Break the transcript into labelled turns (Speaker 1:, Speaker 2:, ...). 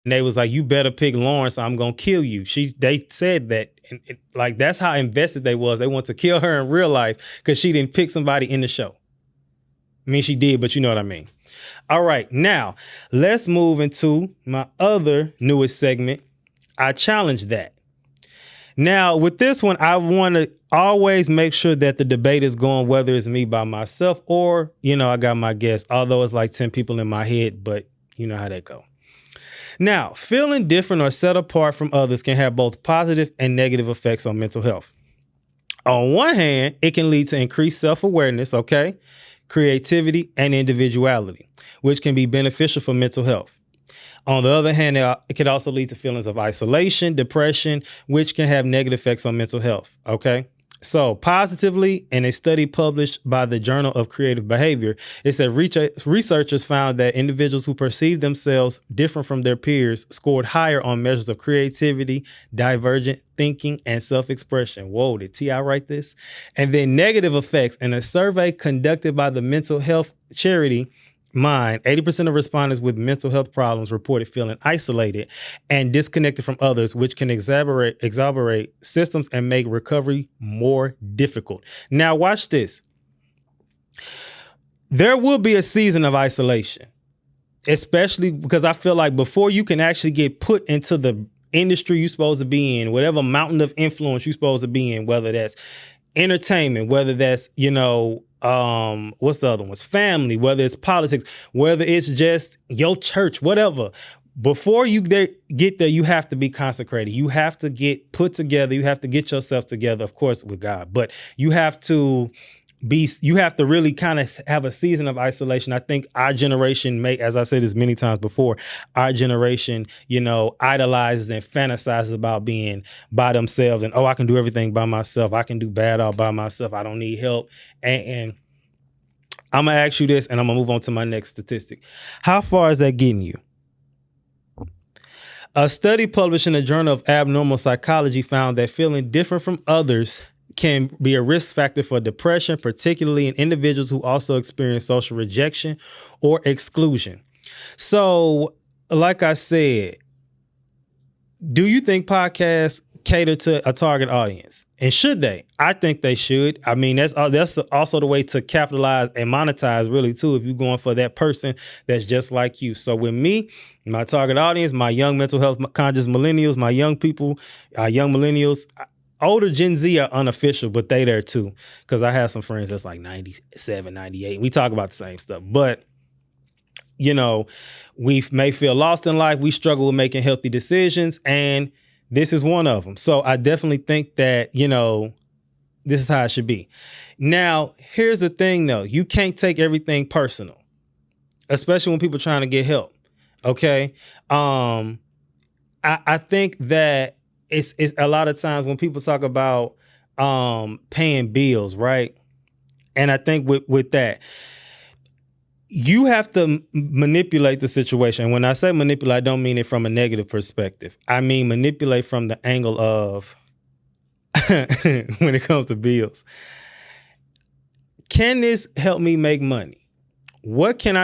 Speaker 1: and they was like, you better pick Lawrence, I'm gonna kill you. They said that, and like that's how invested they was. They want to kill her in real life because she didn't pick somebody in the show. I mean, she did, but you know what I mean. All right, now let's move into my other newest segment. I challenge that. Now, with this one, I want to always make sure that the debate is going, whether it's me by myself or, I got my guest, although it's like 10 people in my head, but you know how that go. Now, feeling different or set apart from others can have both positive and negative effects on mental health. On one hand, it can lead to increased self-awareness, okay, creativity, and individuality, which can be beneficial for mental health. On the other hand, it can also lead to feelings of isolation, depression, which can have negative effects on mental health. Okay. So positively, in a study published by the Journal of Creative Behavior, it said researchers found that individuals who perceived themselves different from their peers scored higher on measures of creativity, divergent thinking, and self-expression. Whoa, did T.I. write this? And then negative effects. In a survey conducted by the mental health charity Mind, 80% of respondents with mental health problems reported feeling isolated and disconnected from others, which can exacerbate symptoms and make recovery more difficult. Now, watch this. There will be a season of isolation, especially because I feel like before you can actually get put into the industry you're supposed to be in, whatever mountain of influence you're supposed to be in, whether that's entertainment, whether that's, what's the other ones? Family, whether it's politics, whether it's just your church, whatever. Before you get there, you have to be consecrated. You have to get put together. You have to get yourself together, of course, with God. But you have to really kind of have a season of isolation. I think our generation as I said this many times before, our generation, idolizes and fantasizes about being by themselves and, I can do everything by myself. I can do bad all by myself. I don't need help. And I'm going to ask you this, and I'm going to move on to my next statistic. How far is that getting you? A study published in the Journal of Abnormal Psychology found that feeling different from others can be a risk factor for depression, particularly in individuals who also experience social rejection or exclusion. So, like I said, do you think podcasts cater to a target audience? And should they? I think they should. I mean, that's also the way to capitalize and monetize, really, too, if you're going for that person that's just like you. So with me, my target audience, my young mental health conscious millennials, my young people, young millennials, older Gen Z are unofficial, but they there too. Because I have some friends that's like 97, 98. We talk about the same stuff. But, we may feel lost in life. We struggle with making healthy decisions. And this is one of them. So I definitely think that, this is how it should be. Now, here's the thing, though. You can't take everything personal, especially when people are trying to get help. Okay. I think that it's a lot of times when people talk about paying bills, right? And I think with that, you have to manipulate the situation. When I say manipulate, I don't mean it from a negative perspective. I mean manipulate from the angle of when it comes to bills. Can this help me make money? What can I